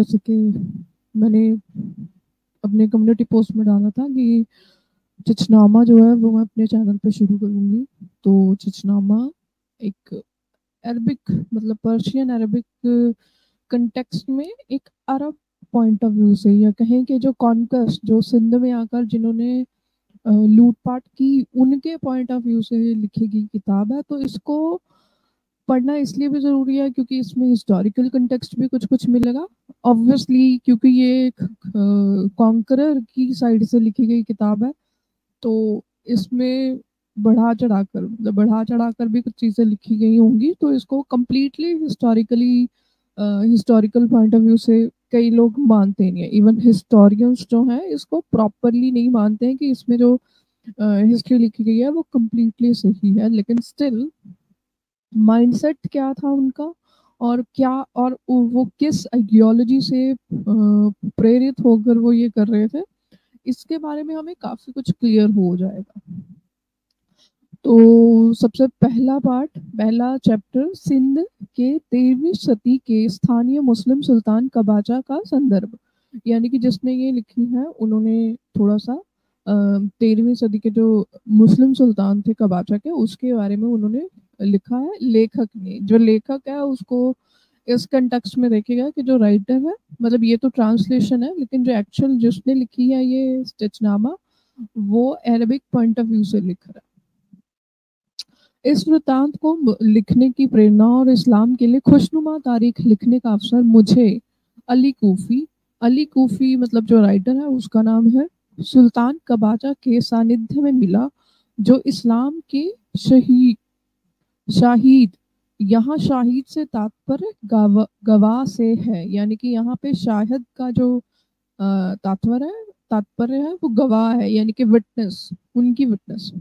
जैसे कि मैंने अपने कम्युनिटी पोस्ट में डाला था कि चिचनामा जो है वो मैं अपने चैनल पे शुरू करूँगी। तो चिचनामा एक अरबिक मतलब पर्शियन अरबिक कंटेक्स्ट में एक अरब पॉइंट ऑफ व्यू से, या कहें कि जो कॉन्क्वेस्ट, जो सिंध में आकर जिन्होंने लूटपाट की, उनके पॉइंट ऑफ व्यू से लिखी गई किताब है। तो इसको पढ़ना इसलिए भी ज़रूरी है क्योंकि इसमें हिस्टोरिकल कंटेक्स्ट भी कुछ कुछ मिलेगा ऑब्वियसली, क्योंकि ये एक कॉन्करर की साइड से लिखी गई किताब है। तो इसमें बढ़ा चढ़ाकर भी कुछ चीज़ें लिखी गई होंगी। तो इसको completely historical point of view से कई लोग मानते नहीं है। इवन हिस्टोरियंस जो हैं इसको प्रॉपरली नहीं मानते हैं कि इसमें जो हिस्ट्री लिखी गई है वो कम्प्लीटली सही है। लेकिन स्टिल माइंडसेट क्या था उनका, और क्या, और वो किस आइडियोलॉजी से प्रेरित होकर वो ये कर रहे थे, इसके बारे में हमें काफी कुछ क्लियर हो जाएगा। तो सबसे पहला चैप्टर, सिंध के 13वीं सदी के स्थानीय मुस्लिम सुल्तान कबाचा का संदर्भ। यानी कि जिसने ये लिखी है उन्होंने थोड़ा सा 13वीं सदी के जो मुस्लिम सुल्तान थे कबाचा के, उसके बारे में उन्होंने लिखा है। लेखक ने, जो लेखक है उसको इस कंटेक्स्ट में देखेगा कि जो राइटर है, मतलब ये तो ट्रांसलेशन है, लेकिन जो एक्चुअल जिसने लिखी है ये स्टिचनामा, वो अरबिक पॉइंट ऑफ व्यू से लिख रहा है। इस वृत्तांत को लिखने की प्रेरणा और इस्लाम के लिए खुशनुमा तारीख लिखने का अवसर मुझे अली कूफी मतलब जो राइटर है उसका नाम है, सुल्तान कबाचा के सानिध्य में मिला, जो इस्लाम के शाहिद, यहाँ शाहिद से तात्पर्य गवाह से है। यानी कि यहाँ पे शाहिद का जो तात्पर्य है वो गवाह है, यानी कि विटनेस, उनकी विटनेस।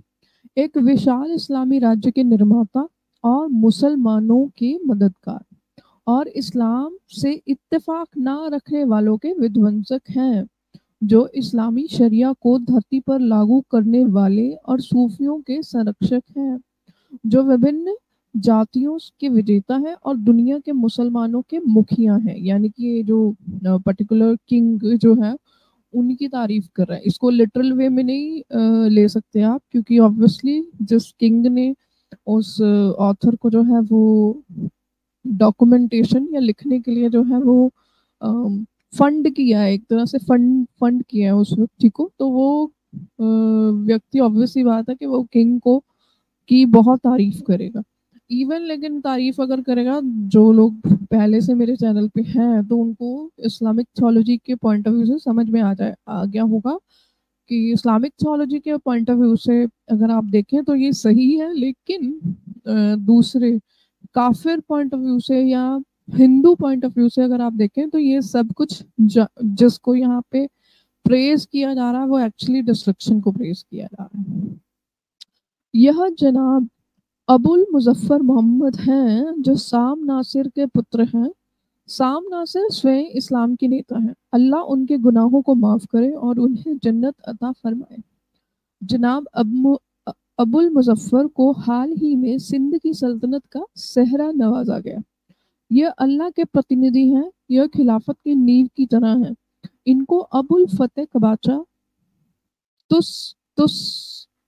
एक विशाल इस्लामी राज्य के निर्माता और मुसलमानों के मददगार, और इस्लाम से इत्तेफाक ना रखने वालों के विध्वंसक हैं, जो इस्लामी शरिया को धरती पर लागू करने वाले और सूफियों के संरक्षक हैं, जो विभिन्न जातियों के विजेता है और दुनिया के मुसलमानों के मुखिया हैं। यानी कि ये जो पर्टिकुलर किंग जो है उनकी तारीफ कर रहा है। इसको लिटरल वे में नहीं ले सकते आप, क्योंकि ऑब्वियसली जिस किंग ने उस ऑथर को जो है वो डॉक्यूमेंटेशन या लिखने के लिए जो है वो फंड किया है, एक तरह से फंड किया है उस व्यक्ति को, तो वो व्यक्ति ऑब्वियसली बात है कि वो किंग को की बहुत तारीफ करेगा। इवन लेकिन तारीफ अगर करेगा, जो लोग पहले से मेरे चैनल पे हैं तो उनको इस्लामिक थियोलॉजी के पॉइंट ऑफ व्यू से समझ में आ गया होगा कि इस्लामिक थियोलॉजी के पॉइंट ऑफ व्यू से अगर आप देखें तो ये सही है, लेकिन दूसरे काफिर पॉइंट ऑफ व्यू से या हिंदू पॉइंट ऑफ व्यू से अगर आप देखें तो ये सब कुछ जिसको यहाँ पे प्रेज किया जा रहा है वो एक्चुअली डिस्ट्रक्शन को प्रेज किया जा रहा है। यह जनाब अबुल मुजफ्फर मोहम्मद हैं, जो साम नासिर के पुत्र हैं। साम नासिर स्वयं इस्लाम के नेता हैं। अल्लाह उनके गुनाहों को माफ करे और उन्हें जन्नत अता फरमाए। जनाब अबुल मुजफ्फर को हाल ही में सिंध की सल्तनत का सहरा नवाजा गया। यह अल्लाह के प्रतिनिधि हैं, यह खिलाफत की नींव की तरह हैं। इनको अबुल फतेह कबाचा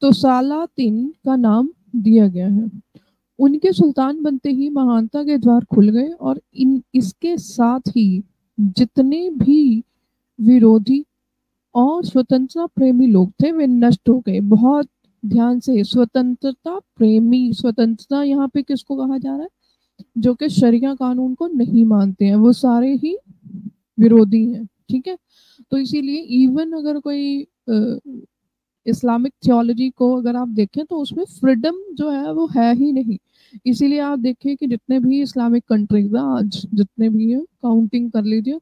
तुसालातिन का नाम दिया गया है। उनके सुल्तान बनते ही महानता के द्वार खुल गए और इसके साथ ही जितने भी विरोधी और स्वतंत्रता प्रेमी लोग थे वे नष्ट हो गए। बहुत ध्यान से, स्वतंत्रता प्रेमी, स्वतंत्रता यहाँ पे किसको कहा जा रहा है? जो कि शरिया कानून को नहीं मानते हैं, वो सारे ही विरोधी हैं। ठीक है, तो इसीलिए इवन अगर कोई इस्लामिक थियोलॉजी को अगर आप देखें तो उसमें फ्रीडम जो है वो है ही नहीं। इसीलिए आप देखिए कि जितने भी इस्लामिक कंट्रीज हैं आज, जितने भी है, काउंटिंग कर लीजिए,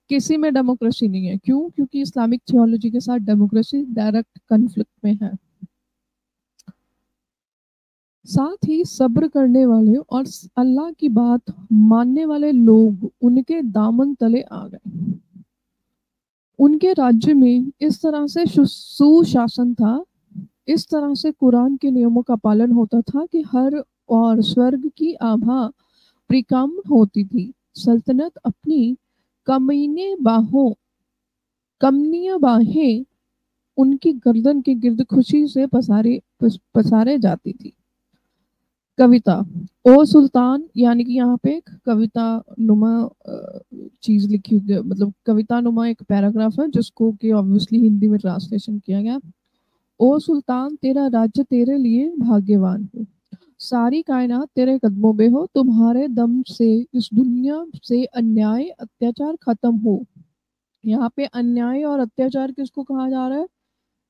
किसी में डेमोक्रेसी नहीं है। क्यों? क्योंकि इस्लामिक थियोलॉजी के साथ डेमोक्रेसी डायरेक्ट कन्फ्लिक्ट में है। साथ ही सब्र करने वाले और अल्लाह की बात मानने वाले लोग उनके दामन तले आ गए। उनके राज्य में इस तरह से सुशासन था, इस तरह से कुरान के नियमों का पालन होता था कि हर और स्वर्ग की आभा परिकम होती थी। सल्तनत अपनी कमनीय बाहें उनकी गर्दन के गिर्द खुशी से पसारे जाती थी। कविता, ओ सुल्तान, यानी कि यहाँ पे एक कविता नुमा चीज लिखी हुई है, मतलब कविता नुमा एक पैराग्राफ है जिसको कि ऑब्वियसली हिंदी में ट्रांसलेशन किया गया। ओ सुल्तान, तेरा राज्य तेरे लिए भाग्यवान हो, सारी कायनात तेरे कदमों में हो, तुम्हारे दम से इस दुनिया से अन्याय अत्याचार खत्म हो। यहाँ पे अन्याय और अत्याचार किसको कहा जा रहा है,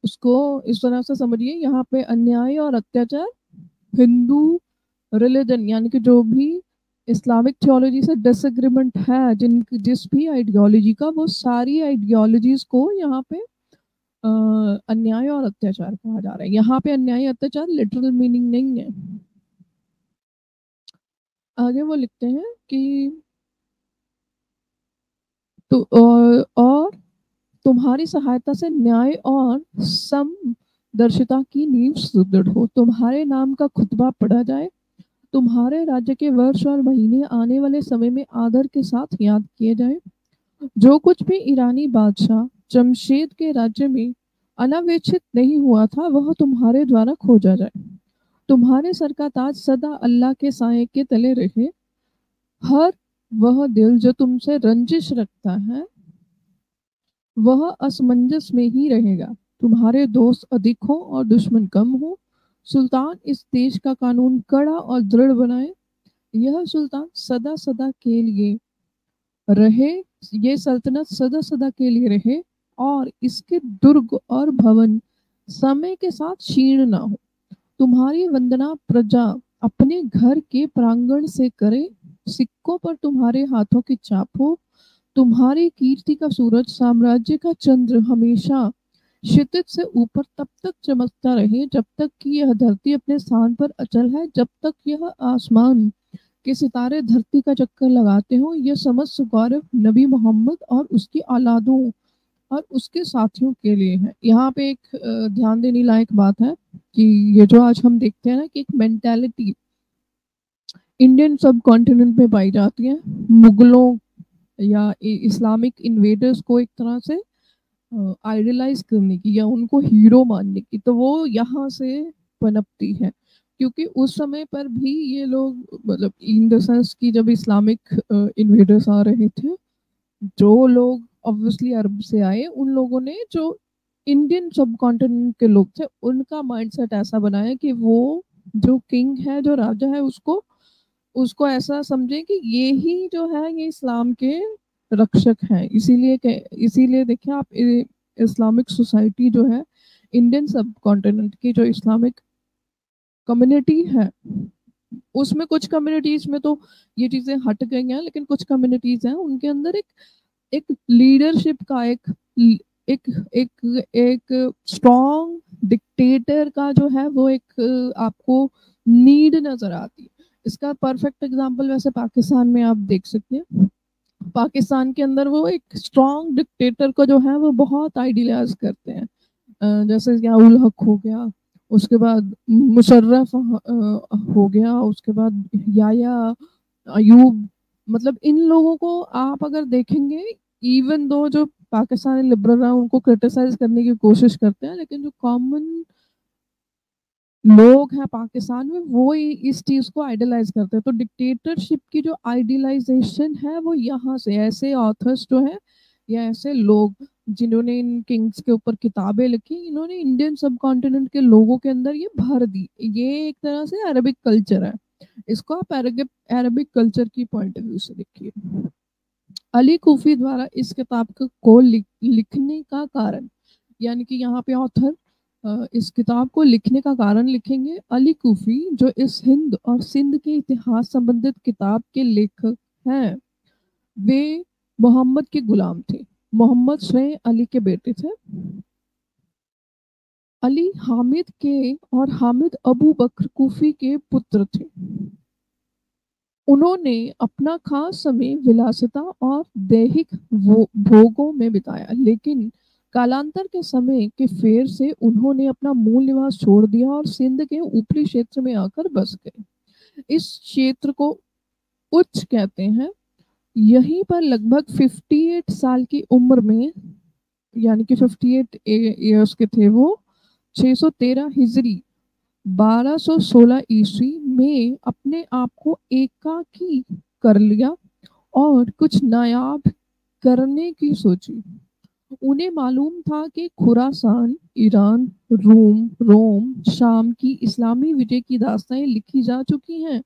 उसको इस तरह से समझिए, यहाँ पे अन्याय और अत्याचार हिंदू रिलीजन यानी कि जो भी इस्लामिक थियोलॉजी से डिसएग्रीमेंट है, जिस भी आइडियोलॉजी का, वो सारी आइडियोलॉजीज को यहाँ पे अन्याय और अत्याचार कहा जा रहा है। यहाँ पे अन्याय अत्याचार लिटरल मीनिंग नहीं है। आगे वो लिखते हैं कि तो और तुम्हारी सहायता से न्याय और समदर्शिता की नींव सुदृढ़ हो, तुम्हारे नाम का खुतबा पढ़ा जाए, तुम्हारे राज्य के वर्ष और महीने आने वाले समय में आदर के साथ याद किए जाए, जो कुछ भी ईरानी बादशाह जमशेद के राज्य में अनावेक्षित नहीं हुआ था वह तुम्हारे द्वारा खोजा जाए, तुम्हारे सर का ताज सदा अल्लाह के साए के तले रहे, हर वह दिल जो तुमसे रंजिश रखता है वह असमंजस में ही रहेगा, तुम्हारे दोस्त अधिक हो और दुश्मन कम हो, सुल्तान इस देश का कानून कड़ा और दृढ़ बनाए, यह सुल्तान सदा सदा के लिए रहे, ये सल्तनत सदा सदा के लिए रहे और इसके दुर्ग और भवन समय के साथ क्षीण ना हो, तुम्हारी वंदना प्रजा अपने घर के प्रांगण से करे, सिक्कों पर तुम्हारे हाथों की छाप हो, तुम्हारी कीर्ति का सूरज साम्राज्य का चंद्र हमेशा क्षितिज से ऊपर तब तक चमकता रहे जब तक कि यह धरती अपने स्थान पर अचल है, जब तक यह आसमान के सितारे धरती का चक्कर लगाते हो, यह समस्त गौरव नबी मोहम्मद और उसकी औलादों और उसके साथियों के लिए है। यहाँ पे एक ध्यान देने लायक बात है कि ये जो आज हम देखते हैं ना कि एक मेंटालिटी इंडियन सब कॉन्टिनेंट में पाई जाती है, मुगलों या इस्लामिक इन्वेडर्स को एक तरह से आइडियलाइज करने की या उनको हीरो मानने की, तो वो यहाँ से पनपती है, क्योंकि उस समय पर भी ये लोग मतलब इन द सेंस की जब इस्लामिक इन्वेडर्स आ रहे थे, जो लोग ऑब्वियसली अरब से आए, उन लोगों ने जो इंडियन सब कॉन्टिनेंट के लोग थे उनका माइंडसेट ऐसा बनाया कि वो जो किंग है, जो राजा है, उसको उसको ऐसा समझे कि ये ही जो है ये इस्लाम के रक्षक हैं। इसीलिए देखिए आप इस्लामिक सोसाइटी जो है, इंडियन सब कॉन्टिनेंट की जो इस्लामिक कम्युनिटी है, उसमें कुछ कम्युनिटीज में तो ये चीजें हट गई हैं, लेकिन कुछ कम्युनिटीज हैं उनके अंदर एक लीडरशिप का एक एक एक स्ट्रॉन्ग डिक्टेटर का जो है वो एक आपको नीड नजर आती है। इसका परफेक्ट एग्जांपल वैसे पाकिस्तान में आप देख सकते हैं। पाकिस्तान के अंदर वो एक स्ट्रॉन्ग डिक्टेटर को जो है वो बहुत आइडियलाइज करते हैं, जैसे जियाउल हक हो गया, उसके बाद मुशर्रफ हो गया, उसके बाद याया अयूब, मतलब इन लोगों को आप अगर देखेंगे, इवन दो जो पाकिस्तानी लिबरल है उनको क्रिटिसाइज करने की कोशिश करते हैं, लेकिन जो कॉमन लोग हैं पाकिस्तान में वो इस चीज को आइडियलाइज करते हैं। तो डिक्टेटरशिप की जो आइडियलाइजेशन है वो यहाँ से, ऐसे ऑथर्स जो है या ऐसे लोग जिन्होंने इन किंग्स के ऊपर किताबें लिखी, इन्होंने इंडियन सब कॉन्टिनेंट के लोगों के अंदर ये भर दी। ये एक तरह से अरबिक कल्चर है, इसको आप अरबिक कल्चर की पॉइंट ऑफ व्यू से देखिए। अली कूफी द्वारा इस किताब को लिखने का कारण, यानी कि यहाँ पे ऑथर इस किताब को लिखने का कारण लिखेंगे अली कूफी, जो इस हिंद और सिंध के इतिहास संबंधित किताब के लेखक हैं। वे मोहम्मद के गुलाम थे, मोहम्मद स्वयं अली के बेटे थे। अली हामिद के और हामिद अबू बकर कूफी के पुत्र थे। उन्होंने अपना खास समय विलासिता और दैहिक भोगों में बिताया, लेकिन कालांतर के समय के फेर से उन्होंने अपना मूल निवास छोड़ दिया और सिंध के ऊपरी क्षेत्र में आकर बस गए। इस क्षेत्र को उच्च कहते हैं, यहीं पर लगभग 58 साल की उम्र में, यानी कि 58 ईयर्स के थे वो, 613 हिजरी 1216 ईस्वी में अपने आप को एकाकी कर लिया और कुछ नायाब करने की सोची। उन्हें मालूम था कि खुरासान, ईरान, रोम, शाम की इस्लामी विजय की दास्तानें लिखी जा चुकी हैं,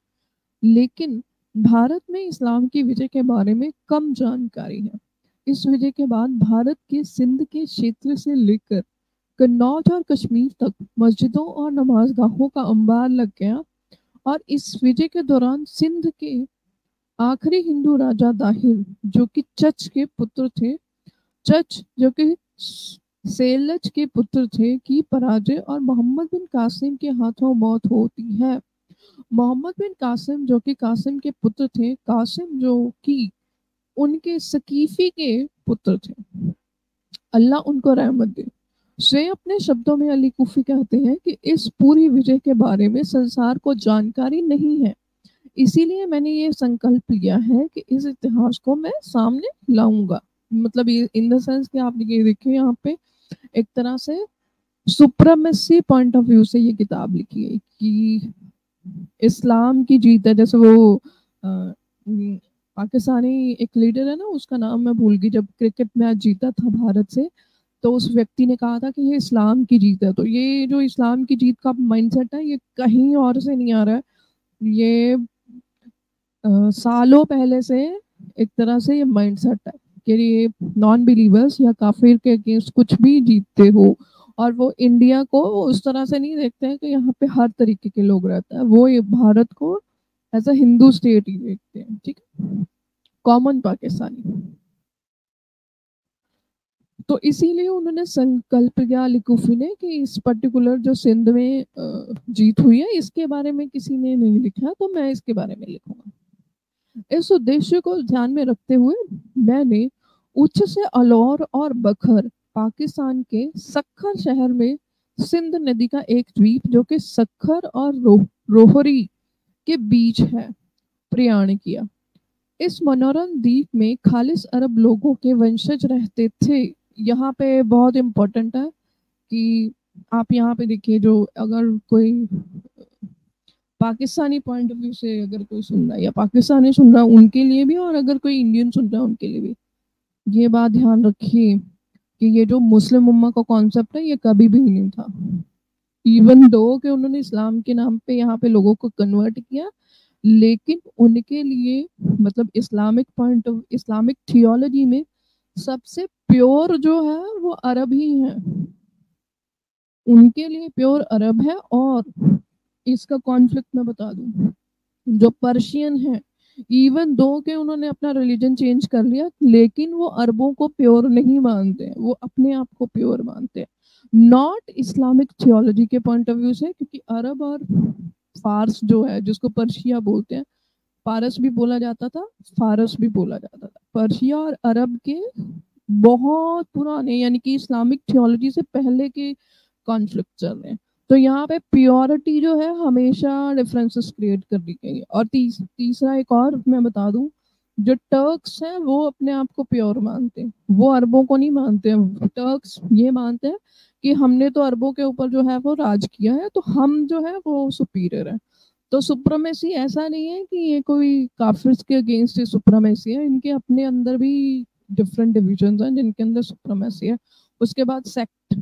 लेकिन भारत में इस्लाम की विजय के बारे में कम जानकारी है। इस विजय के बाद भारत के सिंध के क्षेत्र से लेकर कन्नौज और कश्मीर तक मस्जिदों और नमाजगाहों का अंबार लग गया, और इस विजय के दौरान सिंध के आखिरी हिंदू राजा दाहिर, जो कि चच के पुत्र थे, चच जो कि सेलच के पुत्र थे, की पराजय और मोहम्मद बिन कासिम के हाथों मौत होती है। मोहम्मद बिन कासिम जो कि कासिम के पुत्र थे, कासिम जो कि उनके सकीफी के पुत्र थे, अल्लाह उनको रहमत दे। स्वयं अपने शब्दों में अली कुफी कहते हैं कि इस पूरी विजय के बारे में संसार को जानकारी नहीं है, इसीलिए मैंने ये संकल्प लिया है कि इस इतिहास को मैं सामने लाऊंगा। मतलब ये इन द सेंस कि आप ये देखिए यहाँ पे एक तरह से सुप्रीमेसी पॉइंट ऑफ व्यू से ये किताब लिखी है कि इस्लाम की जीत है। जैसे वो पाकिस्तानी एक लीडर है ना, उसका नाम मैं भूल गई, जब क्रिकेट मैच जीता था भारत से, तो उस व्यक्ति ने कहा था कि ये इस्लाम की जीत है। तो ये जो इस्लाम की जीत का माइंडसेट है, ये कहीं और से नहीं आ रहा है, ये सालों पहले से एक तरह से ये माइंडसेट है कि ये नॉन बिलीवर्स या काफिर के अगेंस्ट कुछ भी जीतते हो, और वो इंडिया को उस तरह से नहीं देखते हैं कि यहाँ पे हर तरीके के लोग रहते हैं, वो ये भारत को एज अ हिंदू स्टेट ही देखते हैं, ठीक है, कॉमन पाकिस्तानी। तो इसीलिए उन्होंने संकल्प किया अली कुफी ने कि इस पर्टिकुलर जो सिंध में जीत हुई है, इसके बारे में किसी ने नहीं लिखा, तो मैं इसके बारे में लिखूंगा। इस उद्देश्य को ध्यान में रखते हुए मैंने उच्च से अलौर और बखर, पाकिस्तान के सक्खर शहर में सिंध नदी का एक द्वीप जो कि सक्खर और रोहरी के बीच है, प्रयाण किया। इस मनोरम द्वीप में खालिस अरब लोगों के वंशज रहते थे। यहाँ पे बहुत इम्पोर्टेंट है कि आप यहाँ पे देखिए, जो अगर कोई पाकिस्तानी पॉइंट ऑफ व्यू से अगर कोई सुन रहा है या पाकिस्तानी सुन रहा है उनके लिए भी, और अगर कोई इंडियन सुन रहा है उनके लिए भी, ये बात ध्यान रखिए कि ये जो मुस्लिम उम्मा का कॉन्सेप्ट है, ये कभी भी नहीं था। इवन दो कि उन्होंने इस्लाम के नाम पे यहाँ पे लोगों को कन्वर्ट किया, लेकिन उनके लिए मतलब Islamic point of Islamic theology में सबसे प्योर जो है वो अरब ही है, उनके लिए प्योर अरब है। और इसका कॉन्फ्लिक्ट मैं बता दूं, जो पर्शियन है, इवन दो के उन्होंने अपना रिलीजन चेंज कर लिया, लेकिन वो अरबों को प्योर नहीं मानते हैं, वो अपने आप को प्योर मानते हैं, नॉट इस्लामिक थियोलॉजी के पॉइंट ऑफ व्यू से, क्योंकि अरब और फारस जो है, जिसको पर्शिया बोलते हैं, पारस भी बोला जाता था, फारस भी बोला जाता था, पर्शिया और अरब के बहुत पुराने, यानी कि इस्लामिक थियोलॉजी से पहले के कॉन्फ्लिक्ट चल रहे हैं। तो यहाँ पे प्योरिटी जो है हमेशा डिफरेंसेस क्रिएट कर दी गई है। और तीसरा एक और मैं बता दूं, जो टर्क्स हैं वो अपने आप को प्योर मानते हैं, वो अरबों को नहीं मानते हैं। टर्क्स ये मानते हैं कि हमने तो अरबों के ऊपर जो है वो राज किया है, तो हम जो है वो सुपीरियर है। तो सुप्रीमेसी ऐसा नहीं है कि ये कोई काफिर्स के अगेंस्ट सुप्रीमेसी है, इनके अपने अंदर भी डिफरेंट डिविजन्स हैं जिनके अंदर सुप्रीमेसी है। उसके बाद सेक्ट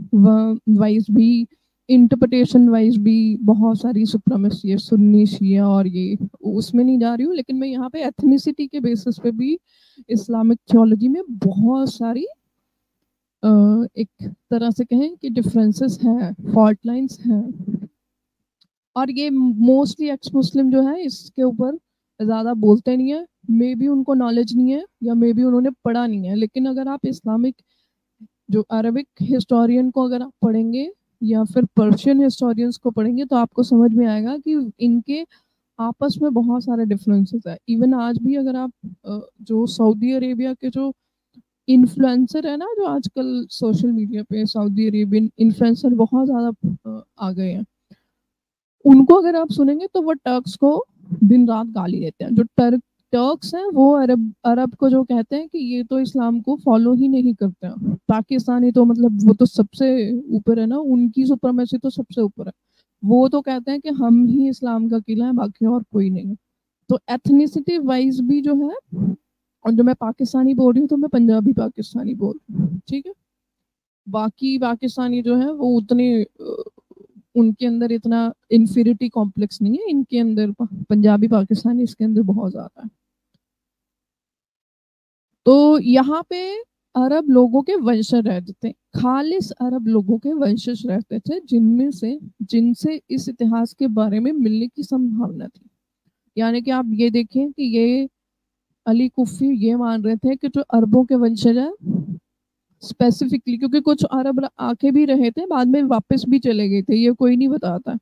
वाइज भी, इंटरप्रिटेशन वाइज भी बहुत सारी सुप्रीमेसी है, सुन्नी शिया, और ये उसमें नहीं जा रही हूँ, लेकिन मैं यहाँ पे एथनिसिटी के बेसिस पे भी इस्लामिक थियोलॉजी में बहुत सारी एक तरह से कहें कि डिफरेंसेस हैं, फॉल्ट लाइंस हैं। और ये मोस्टली एक्स मुस्लिम जो है इसके ऊपर ज़्यादा बोलते नहीं है, मे बी उनको नॉलेज नहीं है या मे बी उन्होंने पढ़ा नहीं है। लेकिन अगर आप इस्लामिक जो अरबिक हिस्टोरियन को अगर आप पढ़ेंगे या फिर पर्शियन हिस्टोरियंस को पढ़ेंगे, तो आपको समझ में आएगा कि इनके आपस में बहुत सारे डिफरेंसेस है। इवन आज भी अगर आप जो सऊदी अरेबिया के जो इन्फ्लुएंसर है ना, जो आजकल सोशल मीडिया पे सऊदी अरेबियन इन्फ्लुएंसर बहुत ज़्यादा आ गए हैं, उनको अगर आप सुनेंगे तो वो टर्क्स को दिन रात गाली देते हैं। जो टर्क टर्क्स हैं वो अरब अरब को जो कहते हैं कि ये तो इस्लाम को फॉलो ही नहीं करते हैं। पाकिस्तानी तो मतलब वो तो सबसे ऊपर है ना, उनकी सुप्रीमेसी तो सबसे ऊपर है। वो तो कहते हैं कि हम ही इस्लाम का किला है, बाकी और कोई नहीं है। तो एथनिसिटी वाइज भी जो है, और जो मैं पाकिस्तानी बोल रही हूँ तो मैं पंजाबी पाकिस्तानी बोल रही हूँ, ठीक है। बाकी पाकिस्तानी जो है वो उतने उनके अंदर इतना इन्फीरिटी कॉम्प्लेक्स नहीं है, इनके अंदर पंजाबी पाकिस्तानी इसके अंदर बहुत ज्यादा है। तो यहाँ पे अरब लोगों के वंशज रहते थे, खालिस अरब लोगों के वंशज रहते थे, जिनमें से जिनसे इस इतिहास के बारे में मिलने की संभावना थी। यानी कि आप ये देखें कि ये अली कुफी ये मान रहे थे कि जो अरबों के वंशज है स्पेसिफिकली, क्योंकि कुछ अरब आके भी रहे थे, बाद में वापस भी चले गए थे, ये कोई नहीं बताता।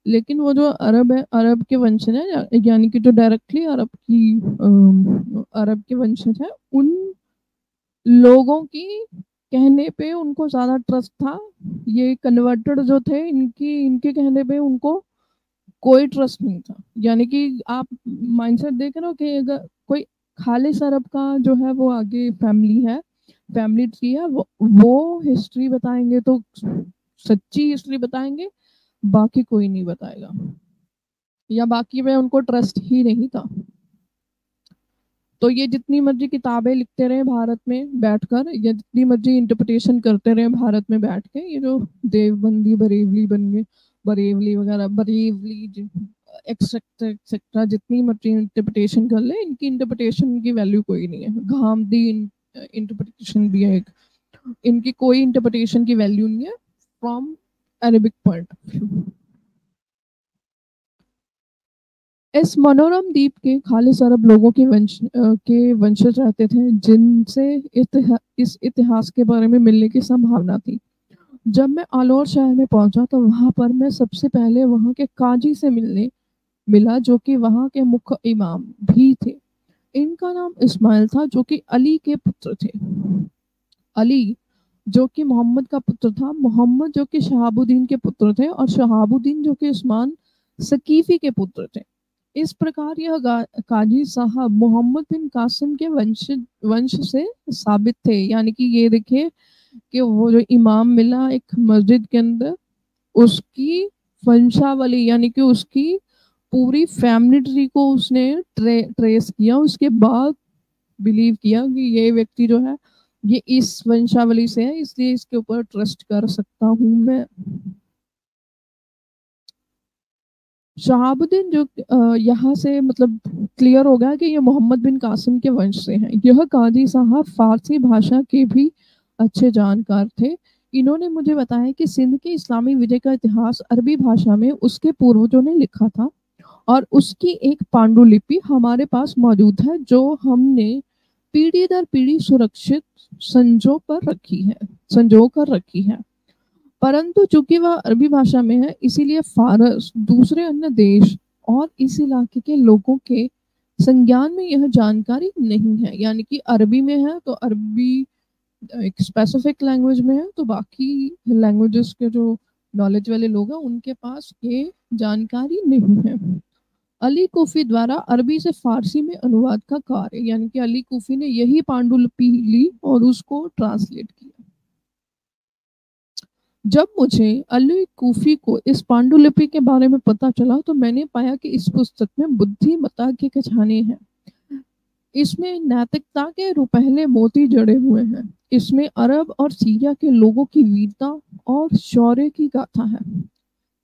लेकिन वो जो अरब है, अरब के वंशज है, यानी कि जो डायरेक्टली अरब के वंशज है, उन लोगों की कहने पे उनको ज्यादा ट्रस्ट था। ये कन्वर्टेड जो थे, इनकी इनके कहने पे उनको कोई ट्रस्ट नहीं था। यानी कि आप माइंडसेट देख रहे हो कि अगर कोई खालिस अरब का जो है वो आगे फैमिली है, फैमिली ट्री है, वो हिस्ट्री बताएंगे तो सच्ची हिस्ट्री बताएंगे, बाकी कोई नहीं बताएगा, या बाकी में उनको ट्रस्ट ही नहीं था। तो ये जितनी मर्जी किताबें लिखते रहे भारत में बैठकर, या जितनी मर्जी इंटरप्रिटेशन करते रहे भारत में बैठ के, ये जो देवबंदी बरेवली बन गए, बरेवली वगैरह, बरेवली एक्सेट्रा एक्सेट्रा, जितनी मर्जी इंटरप्रिटेशन कर ले, इनकी इंटरप्रिटेशन की वैल्यू कोई नहीं है। गामदी इंटरप्रिटेशन भी है एक, इनकी कोई इंटरप्रिटेशन की वैल्यू नहीं है from Arabic point of view. इस मनोरम द्वीप के खालिस अरब लोगों के वंशज रहते थे, जिनसे इस इतिहास के बारे में मिलने की संभावना थी। जब मैं आलोर शहर में पहुंचा तो वहां पर मैं सबसे पहले वहां के काजी से मिला, जो कि वहां के मुख्य इमाम भी थे। इनका नाम इस्माइल था, जो कि अली के पुत्र थे। अली जो कि मोहम्मद का पुत्र था, मोहम्मद जो कि शहाबुद्दीन के पुत्र थे, और शहाबुद्दीन जो कि उस्मान सकीफी के पुत्र थे। इस प्रकार यह काजी साहब मोहम्मद बिन कासिम के वंश से साबित थे। यानी कि ये देखिए कि वो जो इमाम मिला एक मस्जिद के अंदर, उसकी वंशावली यानी कि उसकी पूरी फैमिली ट्री को उसने ट्रेस किया, उसके बाद बिलीव किया कि ये व्यक्ति जो है ये इस वंशावली से है, इसलिए इसके ऊपर ट्रस्ट कर सकता हूं मैं। शहाबुद्दीन जो यहाँ से मतलब क्लियर हो गया कि ये मोहम्मद बिन कासिम के वंश से हैं। यह काजी साहब फारसी भाषा के भी अच्छे जानकार थे। इन्होंने मुझे बताया कि सिंध के इस्लामी विजय का इतिहास अरबी भाषा में उसके पूर्वजों ने लिखा था, और उसकी एक पांडुलिपि हमारे पास मौजूद है, जो हमने पीढ़ी दर पीढ़ी सुरक्षित संजो कर रखी है। परंतु चूंकि वह अरबी भाषा में है, इसीलिए फारस, दूसरे अन्य देश और इस इलाके के लोगों के संज्ञान में यह जानकारी नहीं है। यानी कि अरबी में है तो अरबी एक स्पेसिफिक लैंग्वेज में है, तो बाकी लैंग्वेजेस के जो नॉलेज वाले लोग हैं उनके पास ये जानकारी नहीं है। अली कुफी द्वारा अरबी से फारसी में अनुवाद का कार्य, यानी कि अली कुफी ने यही पांडुलिपि ली और उसको ट्रांसलेट किया। जब मुझे अली कूफी को इस पांडुलिपि के बारे में पता चला तो मैंने पाया कि इस पुस्तक में बुद्धिमत्ता के खजाने हैं। इसमें नैतिकता के रुपहले मोती जड़े हुए हैं। इसमें अरब और सीरिया के लोगों की वीरता और शौर्य की गाथा है।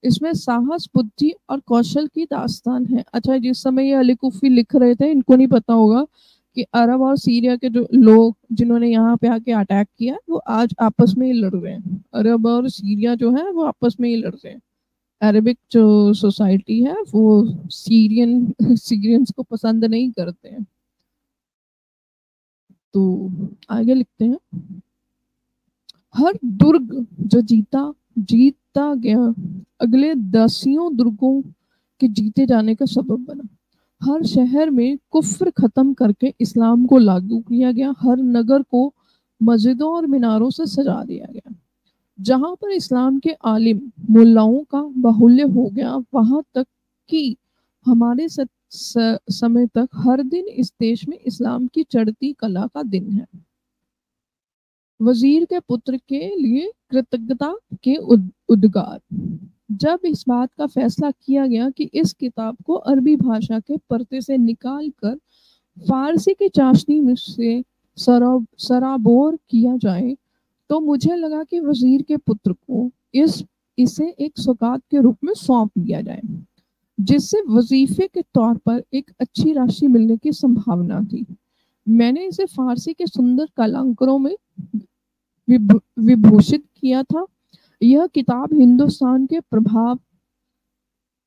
इसमें साहस, बुद्धि और कौशल की दास्तान है। अच्छा, जिस समय ये अली कूफी लिख रहे थे, इनको नहीं पता होगा कि अरब और सीरिया के जो लोग जिन्होंने यहाँ पे आके अटैक किया वो आज आपस में ही लड़ रहे हैं। अरब और सीरिया जो है वो आपस में ही लड़ रहे हैं। अरबिक जो सोसाइटी है वो सीरियंस को पसंद नहीं करते हैं। तो आगे लिखते हैं, हर दुर्ग जो जीता गया अगले दसियों दुर्गों के जीते जाने का सबब बना। हर शहर में कुफ्र खत्म करके इस्लाम को लागू किया गया। हर नगर को मस्जिदों और मीनारों से सजा दिया गया। जहां पर इस्लाम के आलिम मुल्लाओं का बाहुल्य हो गया, वहां तक कि हमारे समय तक हर दिन इस देश में इस्लाम की चढ़ती कला का दिन है। वजीर के पुत्र के लिए कृतज्ञता के उद्गार। जब इस बात का फैसला किया गया कि इस किताब को अरबी भाषा के पर्दे से निकाल कर फारसी की चाशनी में से सराबोर किया जाए, तो मुझे लगा कि वजीर के पुत्र को इसे एक सौगात के रूप में सौंप दिया जाए, जिससे वजीफे के तौर पर एक अच्छी राशि मिलने की संभावना थी। मैंने इसे फारसी के सुंदर कलांकरों में विभूषित किया था। यह किताब हिंदुस्तान के प्रभाव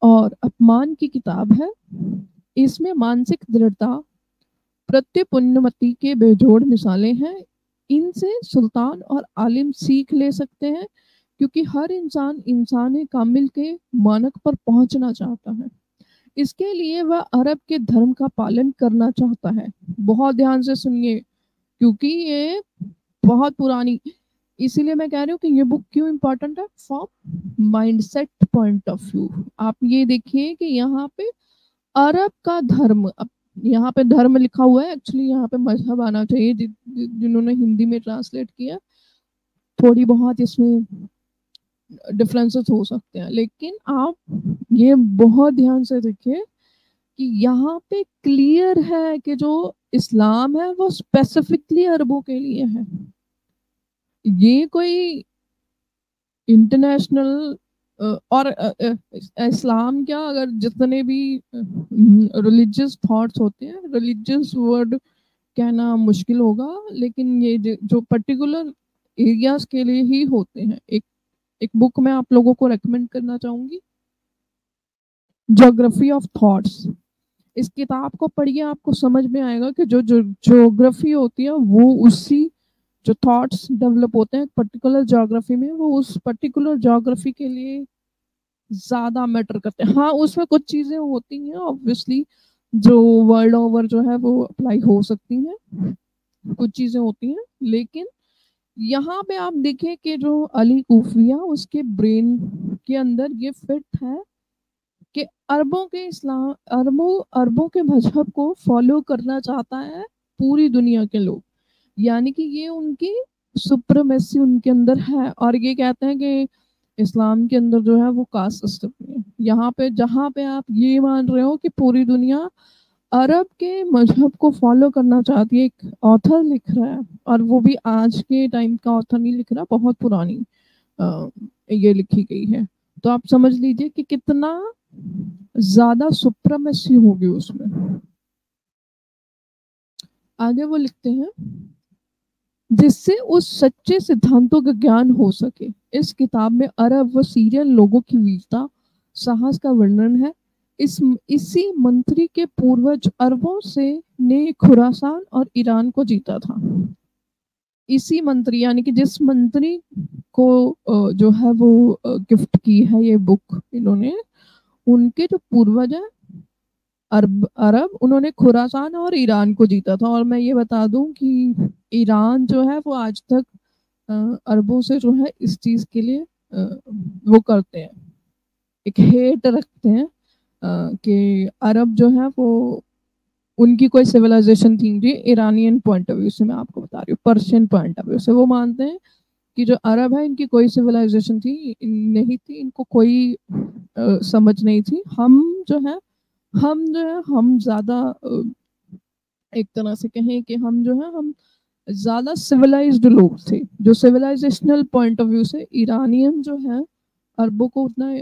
और अपमान की किताब है। इसमें मानसिक दृढ़ता, प्रत्युन्नति के बेजोड़ मिसालें हैं। इनसे सुल्तान और आलिम सीख ले सकते हैं, क्योंकि हर इंसान कामिल के मानक पर पहुंचना चाहता है। इसके लिए वह अरब के धर्म का पालन करना चाहता है। बहुत ध्यान से सुनिए, क्योंकि ये बहुत पुरानी, इसीलिए मैं कह रही हूँ कि ये बुक क्यों इम्पोर्टेंट है, from mindset point of view. आप ये देखिए कि यहाँ पे अरब का धर्म, यहाँ पे धर्म लिखा हुआ है, एक्चुअली यहाँ पे मजहब आना चाहिए। जिन्होंने हिंदी में ट्रांसलेट किया, थोड़ी बहुत इसमें डिफरेंसेस हो सकते हैं, लेकिन आप ये बहुत ध्यान से देखिए कि यहाँ पे क्लियर है कि जो इस्लाम है वो स्पेसिफिकली अरबों के लिए है। ये कोई इंटरनेशनल और इस्लाम क्या, अगर जितने भी रिलीजियस थॉट्स होते हैं, रिलीजियस वर्ड कहना मुश्किल होगा, लेकिन ये जो पर्टिकुलर एरियाज के लिए ही होते हैं। एक बुक मैं आप लोगों को रेकमेंड करना चाहूंगी, ज्योग्राफी ऑफ थॉट्स। इस किताब को पढ़िए, आपको समझ में आएगा कि जो ज्योग्राफी होती है वो उसी, जो थॉट्स डेवलप होते हैं पर्टिकुलर ज्योग्राफी में, वो उस पर्टिकुलर ज्योग्राफी के लिए ज्यादा मैटर करते हैं। हाँ, उसमें कुछ चीजें होती हैं ऑब्वियसली जो वर्ल्ड ओवर जो है वो अप्लाई हो सकती हैं, कुछ चीजें होती हैं, लेकिन यहाँ पे आप देखें कि जो अली कूफिया, उसके ब्रेन के अंदर ये फिट है कि अरबों के मजहब को फॉलो करना चाहता है पूरी दुनिया के लोग, यानी कि ये उनकी सुप्रीमेसी उनके अंदर है। और ये कहते हैं कि इस्लाम के अंदर जो है वो कास्ट सिस्टम नहीं है। यहाँ पे जहाँ पे आप ये मान रहे हो कि पूरी दुनिया अरब के मजहब को फॉलो करना चाहती है, एक ऑथर लिख रहा है, और वो भी आज के टाइम का ऑथर नहीं लिख रहा, बहुत पुरानी ये लिखी गई है। तो आप समझ लीजिए कि कितना ज्यादा सुप्रीमेसी होगी उसमें। आगे वो लिखते हैं, जिससे उस सच्चे सिद्धांतों का ज्ञान हो सके। इस किताब में अरब व सीरियन लोगों की वीरता, साहस का वर्णन है। इसी मंत्री के पूर्वज अरबों से ने खुरासान और ईरान को जीता था। इसी मंत्री, यानी कि जिस मंत्री को जो है वो गिफ्ट की है ये बुक इन्होंने, उनके जो पूर्वज है अरब, उन्होंने खुरासान और ईरान को जीता था। और मैं ये बता दूं कि ईरान जो है वो आज तक अरबों से जो है इस चीज के लिए वो करते हैं, एक हेट रखते हैं कि अरब जो है वो, उनकी कोई सिविलाइजेशन थी नहीं। ईरानियन पॉइंट ऑफ व्यू से मैं आपको बता रही हूँ, पर्शियन पॉइंट ऑफ व्यू से वो मानते हैं कि जो अरब है इनकी कोई सिविलाइजेशन थी नहीं थी, इनको कोई समझ नहीं थी। हम जो है हम ज्यादा एक तरह से कहें कि हम जो है हम ज्यादा सिविलाइज्ड लोग थे। जो सिविलाइजेशनल पॉइंट ऑफ व्यू से ईरानियन जो है अरबों को उतना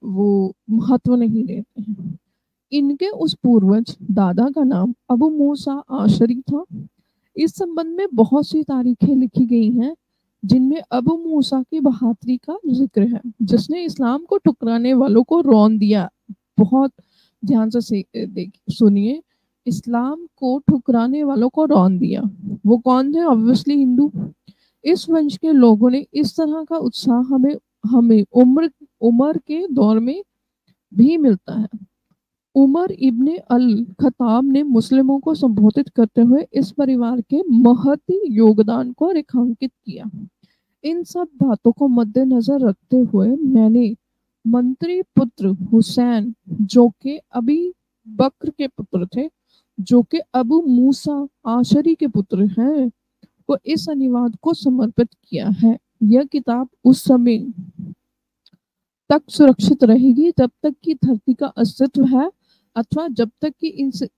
वो महत्व नहीं देते हैं। इनके उस पूर्वज दादा का नाम अबू मूसा आशरी था। इस संबंध में बहुत सी तारीखें लिखी गई हैं, जिनमें अबू मूसा की बहादुरी का जिक्र है, जिसने इस्लाम को ठुकराने वालों को रौन दिया। बहुत ध्यान से सुनिए, इस्लाम को ठुकराने वालों को रौन दिया। वो कौन थे? ऑब्वियसली हिंदू। इस वंश के लोगों ने इस तरह का उत्साह हमें हमें उमर के दौर में भी मिलता है। उमर इब्ने अल खत्ताब ने मुस्लिमों को संबोधित करते हुए इस परिवार के महती योगदान को रेखांकित किया। इन सब बातों को मद्देनजर रखते हुए मैंने मंत्री पुत्र हुसैन, जो कि अभी बकर के पुत्र थे, जो कि अबू मूसा आशरी के पुत्र हैं, को इस अनुवाद को समर्पित किया है। यह किताब उस समय तक सुरक्षित रहेगी जब तक कि धरती का अस्तित्व है, अथवा जब तक कि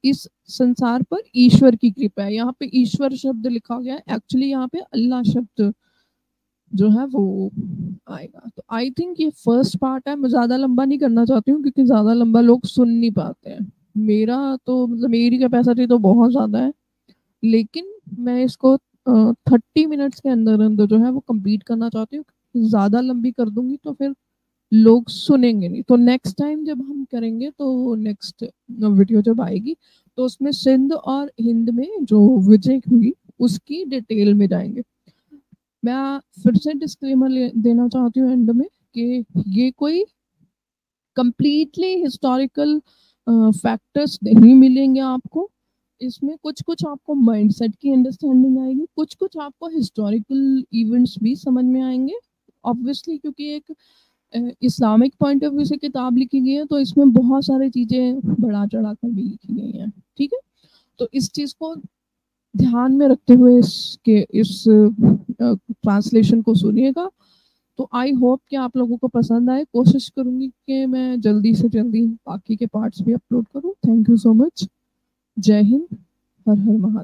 इस संसार पर ईश्वर की कृपा है। यहाँ पे ईश्वर शब्द लिखा गया है, एक्चुअली यहाँ पे अल्लाह शब्द जो है वो आएगा। तो आई थिंक ये फर्स्ट पार्ट है। मैं ज्यादा लंबा नहीं करना चाहती हूँ क्योंकि ज्यादा लंबा लोग सुन नहीं पाते हैं। मेरा तो मतलब मेरी कैपेसिटी तो बहुत ज्यादा है, लेकिन मैं इसको 30 मिनट्स के अंदर अंदर जो है वो कंप्लीट करना चाहती हूँ। ज्यादा लंबी कर दूंगी तो फिर लोग सुनेंगे नहीं। तो नेक्स्ट टाइम जब हम करेंगे, तो नेक्स्ट वीडियो जब आएगी, तो उसमें सिंध और हिंद में जो विजय हुई उसकी डिटेल में जाएंगे। मैं फिर से डिस्क्लेमर देना चाहती हूँ एंड में कि ये कोई कंप्लीटली हिस्टोरिकल फैक्टर्स नहीं मिलेंगे आपको। इसमें कुछ कुछ आपको माइंडसेट की अंडरस्टैंडिंग आएगी, कुछ कुछ आपको हिस्टोरिकल इवेंट्स भी समझ में आएंगे। ऑब्वियसली क्योंकि एक इस्लामिक पॉइंट ऑफ व्यू से किताब लिखी गई है, तो इसमें बहुत सारी चीजें बढ़ा चढ़ा कर भी लिखी गई हैं। ठीक है, तो इस चीज को ध्यान में रखते हुए इस ट्रांसलेशन को सुनिएगा। तो आई होप कि आप लोगों को पसंद आए। कोशिश करूंगी कि मैं जल्दी से जल्दी बाकी के पार्ट्स भी अपलोड करूं। Thank you so much. जय हिंद। हर हर महादेव।